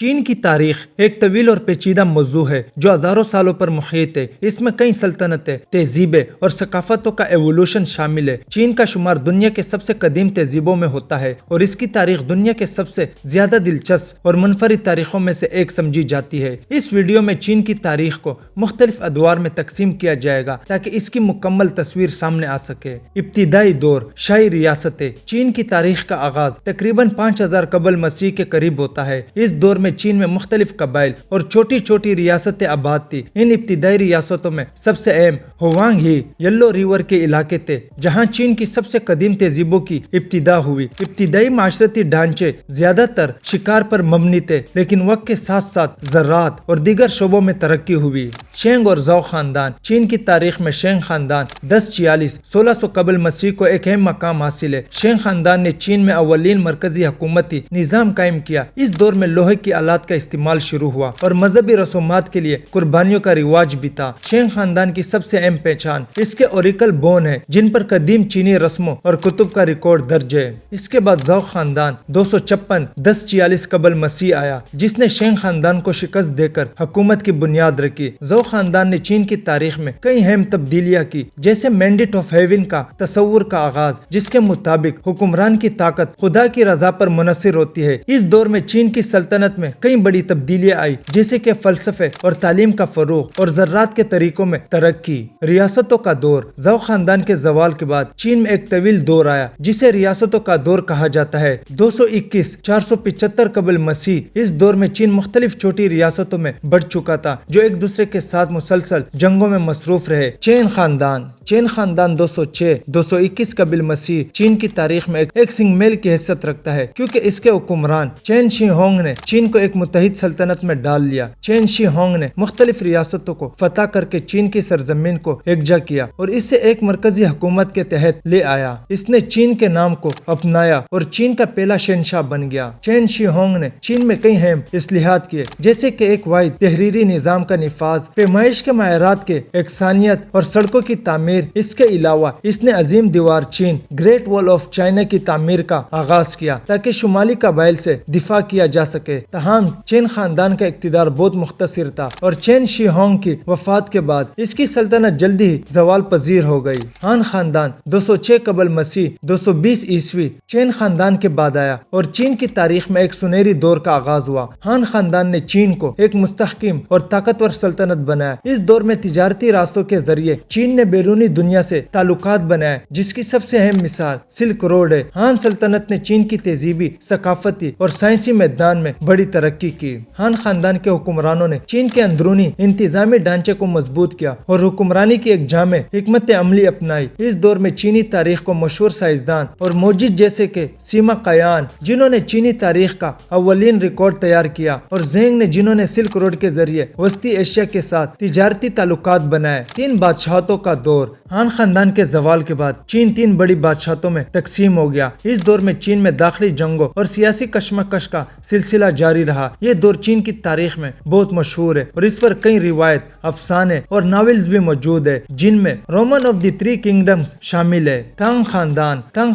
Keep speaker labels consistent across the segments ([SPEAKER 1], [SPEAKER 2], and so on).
[SPEAKER 1] چین کی تاریخ ایک طویل اور پیچیدہ موضوع ہے جو ہزاروں سالوں پر محیط ہے۔ اس میں کئی سلطنتیں، تہذیبیں اور ثقافتوں کا ایوولوشن شامل ہے۔ چین کا شمار دنیا کے سب سے قدیم تہذیبوں میں ہوتا ہے اور اس کی تاریخ دنیا کے سب سے زیادہ دلچسپ اور منفرد تاریخوں میں سے ایک سمجھی جاتی ہے۔ اس ویڈیو میں چین کی تاریخ کو مختلف ادوار میں تقسیم کیا جائے گا تاکہ اس کی مکمل تصویر سامنے آ سکے۔ ابتدائی دور، شاہی ریاستیں۔ چین کی تاریخ کا آغاز تقریباً 5000 قبل مسیح کے قریب ہوتا ہے۔ اس دور میں چین میں مختلف قبائل اور چھوٹی چھوٹی ریاستیں آباد تھی۔ ان ابتدائی ریاستوں میں سب سے اہم ہوانگ ہی یلو ریور کے علاقے تھے جہاں چین کی سب سے قدیم تہذیبوں کی ابتدا ہوئی۔ ابتدائی معاشرتی ڈھانچے زیادہ تر شکار پر مبنی تھے لیکن وقت کے ساتھ ساتھ زراعت اور دیگر شعبوں میں ترقی ہوئی۔ شینگ اور زاؤ خاندان۔ چین کی تاریخ میں شینگ خاندان 1046-1600 قبل مسیح کو ایک اہم مقام حاصل ہے۔ شینگ خاندان نے چین میں اولین مرکزی حکومتی نظام قائم کیا۔ اس دور میں لوہے کی آلات کا استعمال شروع ہوا اور مذہبی رسومات کے لیے قربانیوں کا رواج بھی تھا۔ شینگ خاندان کی سب سے اہم پہچان اس کے اوریکل بون ہے جن پر قدیم چینی رسموں اور کتب کا ریکارڈ درج ہے۔ اس کے بعد زاؤ خاندان 256-1046 قبل مسیح آیا جس نے شینگ خاندان کو شکست دے کر حکومت کی بنیاد رکھی۔ زاؤ خاندان نے چین کی تاریخ میں کئی اہم تبدیلیاں کی جیسے مینڈیٹ آف ہیون کا تصور کا آغاز جس کے مطابق حکمران کی طاقت خدا کی رضا پر منحصر ہوتی ہے۔ اس دور میں چین کی سلطنت میں کئی بڑی تبدیلیاں آئی جیسے کہ فلسفے اور تعلیم کا فروغ اور زراعت کے طریقوں میں ترقی۔ ریاستوں کا دور۔ زاؤ خاندان کے زوال کے بعد چین میں ایک طویل دور آیا جسے ریاستوں کا دور کہا جاتا ہے۔ 221-475 قبل مسیح۔ اس دور میں چین مختلف چھوٹی ریاستوں میں بڑھ چکا تھا جو ایک دوسرے کے ساتھ مسلسل جنگوں میں مصروف رہے۔ چین خاندان 206-221 قبل مسیح چین کی تاریخ میں ایک سنگ میل کی حیثیت رکھتا ہے کیونکہ اس کے حکمران چین شی ہونگ نے چین کو ایک متحد سلطنت میں ڈال لیا۔ چین شی ہونگ نے مختلف ریاستوں کو فتح کر کے چین کی سرزمین کو یکجا کیا اور اسے ایک مرکزی حکومت کے تحت لے آیا۔ اس نے چین کے نام کو اپنایا اور چین کا پہلا شہنشاہ بن گیا۔ چین شی ہونگ نے چین میں کئی اہم اصلاحات کیے جیسے کہ ایک واحد تحریری نظام کا نفاذ، پیمائش کے معیارات کے یکسانیت اور سڑکوں کی تعمیر۔ اس کے علاوہ اس نے عظیم دیوار چین گریٹ وال آف چائنا کی تعمیر کا آغاز کیا تاکہ شمالی قبائل سے دفاع کیا جا سکے۔ تاہم چین خاندان کا اقتدار بہت مختصر تھا اور چین شی ہونگ کی وفات کے بعد اس کی سلطنت جلدی ہی زوال پذیر ہو گئی۔ ہان خاندان 206 قبل مسیح 220 عیسوی چین خاندان کے بعد آیا اور چین کی تاریخ میں ایک سنہری دور کا آغاز ہوا۔ ہان خاندان نے چین کو ایک مستحکم اور طاقتور سلطنت بنایا۔ اس دور میں تجارتی راستوں کے ذریعے چین نے بیرونی دنیا سے تعلقات بنائے جس کی سب سے اہم مثال سلک روڈ ہے۔ ہان سلطنت نے چین کی تہذیبی، ثقافتی اور سائنسی میدان میں بڑی ترقی کی۔ ہان خاندان کے حکمرانوں نے چین کے اندرونی انتظامی ڈھانچے کو مضبوط کیا اور حکمرانی کی ایک جامع حکمت عملی اپنائی۔ اس دور میں چینی تاریخ کو مشہور سائنسدان اور موجد جیسے کہ سیما قیان جنہوں نے چینی تاریخ کا اولین ریکارڈ تیار کیا اور زینگ نے جنہوں نے سلک روڈ کے ذریعے وسطی ایشیا کے ساتھ تجارتی تعلقات بنائے۔ 3 بادشاہتوں کا دور۔ ہان خاندان کے زوال کے بعد چین 3 بڑی بادشاہتوں میں تقسیم ہو گیا۔ اس دور میں چین میں داخلی جنگوں اور سیاسی کشمکش کا سلسلہ جاری رہا۔ یہ دور چین کی تاریخ میں بہت مشہور ہے اور اس پر کئی روایت، افسانے اور ناولز بھی موجود ہے جن میں رومن آف دی 3 کنگڈمز شامل ہے۔ تانگ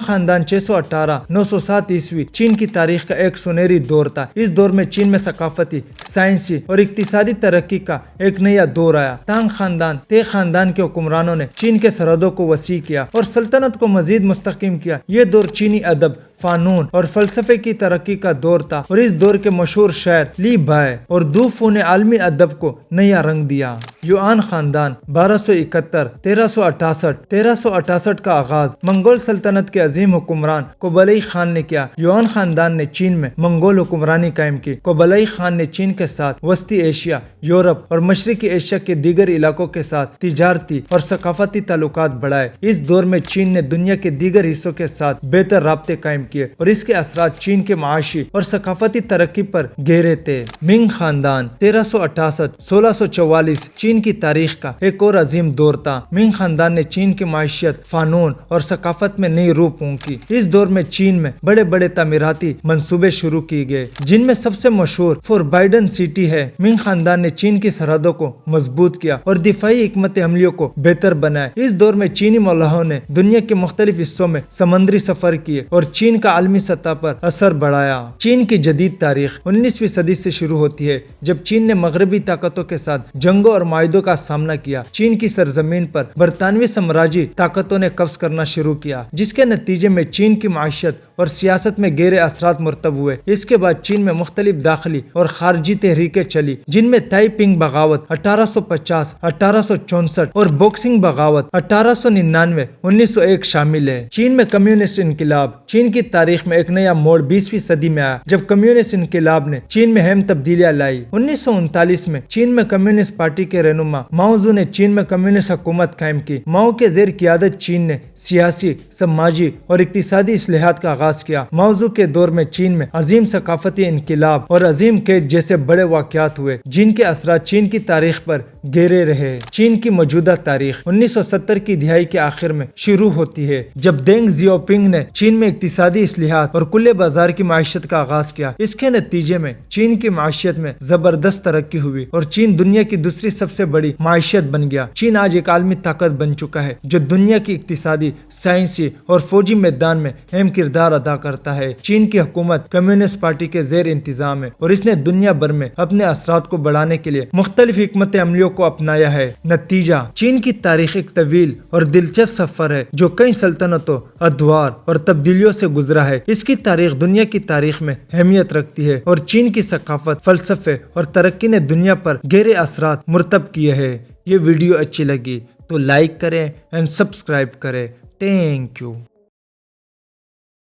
[SPEAKER 1] خاندان 618-907 عیسوی چین کی تاریخ کا ایک سنہری دور تھا۔ اس دور میں چین میں ثقافتی، سائنسی اور اقتصادی ترقی کا ایک نیا دور آیا۔ تانگ خاندان تے خاندان کے حکمرانوں نے چین کے سرحدوں کو وسیع کیا اور سلطنت کو مزید مستحکم کیا۔ یہ دور چینی ادب، فنون اور فلسفے کی ترقی کا دور تھا اور اس دور کے مشہور شاعر لی بائے اور دو فو نے عالمی ادب کو نیا رنگ دیا۔ یوان خاندان 1271-1368 کا آغاز منگول سلطنت کے عظیم حکمران قبلئی خان نے کیا۔ یوان خاندان نے چین میں منگول حکمرانی قائم کی۔ قبلئی خان نے چین کے ساتھ وسطی ایشیا، یورپ اور مشرقی ایشیا کے دیگر علاقوں کے ساتھ تجارتی اور ثقافتی تعلقات بڑھائے۔ اس دور میں چین نے دنیا کے دیگر حصوں کے ساتھ بہتر رابطے قائم کیے اور اس کے اثرات چین کے معاشی اور ثقافتی ترقی پر گہرے تھے۔ منگ خاندان 1368-1644 چین کی تاریخ کا ایک اور عظیم دور تھا۔ منگ خاندان نے چین کی معیشت، فنون اور ثقافت میں نئی روح پھونکی۔ اس دور میں چین میں بڑے بڑے تعمیراتی منصوبے شروع کیے گئے جن میں سب سے مشہور فوربائڈن سٹی ہے۔ منگ خاندان نے چین کی سرحدوں کو مضبوط کیا اور دفاعی حکمت عملیوں کو بہتر بنایا۔ اس دور میں چینی ملاحوں نے دنیا کے مختلف حصوں میں سمندری سفر کیے اور چین کا عالمی سطح پر اثر بڑھایا۔ چین کی جدید تاریخ 19ویں صدی سے شروع ہوتی ہے جب چین نے مغربی طاقتوں کے ساتھ جنگوں اور معاہدوں کا سامنا کیا۔ چین کی سرزمین پر برطانوی سامراجی طاقتوں نے قبض کرنا شروع کیا، جس کے نتیجے میں چین کی معیشت اور سیاست میں گہرے اثرات مرتب ہوئے۔ اس کے بعد چین میں مختلف داخلی اور خارجی تحریکیں چلی، جن میں تائی پنگ بغاوت 1850 1864 اور بوکسنگ بغاوت 1899 1901 شامل ہے۔ چین میں کمیونسٹ انقلاب چین کی تاریخ میں ایک نیا موڑ 20ویں صدی میں آیا جب کمیونسٹ انقلاب نے چین میں اہم تبدیلیاں لائی۔ 1939 میں چین میں کمیونسٹ پارٹی کے رہنما ماؤ زو نے چین میں کمیونسٹ حکومت قائم کی۔ ماؤ کے زیر قیادت چین نے سیاسی، سماجی اور اقتصادی اصلاحات کا آغاز کیا۔ ماؤ زو کے دور میں چین میں عظیم ثقافتی انقلاب اور عظیم قید جیسے بڑے واقعات ہوئے، جن کے اثرات چین کی تاریخ پر گہرے رہے۔ چین کی موجودہ تاریخ 1970 کی دہائی کے آخر میں شروع ہوتی ہے جب دینگ زیاؤ پنگ نے چین میں اقتصادی اصلاحات اور کھلے بازار کی معیشت کا آغاز کیا۔ اس کے نتیجے میں چین کی معیشت میں زبردست ترقی ہوئی اور چین دنیا کی دوسری سب سے بڑی معیشت بن گیا۔ چین آج ایک عالمی طاقت بن چکا ہے جو دنیا کی اقتصادی، سائنسی اور فوجی میدان میں اہم کردار ادا کرتا ہے۔ چین کی حکومت کمیونسٹ پارٹی کے زیر انتظام ہے اور اس نے دنیا بھر میں اپنے اثرات کو بڑھانے کے لیے مختلف حکمت عملیوں کو اپنایا ہے۔ نتیجہ، چین کی تاریخ ایک طویل اور دلچسپ سفر ہے جو کئی سلطنتوں، ادوار اور تبدیلیوں سے گزرا ہے۔ اس کی تاریخ دنیا کی تاریخ میں اہمیت رکھتی ہے اور چین کی ثقافت، فلسفے اور ترقی نے دنیا پر گہرے اثرات مرتب کیے ہیں۔ یہ ویڈیو اچھی لگی تو لائک کریں اور سبسکرائب کریں۔ Thank you.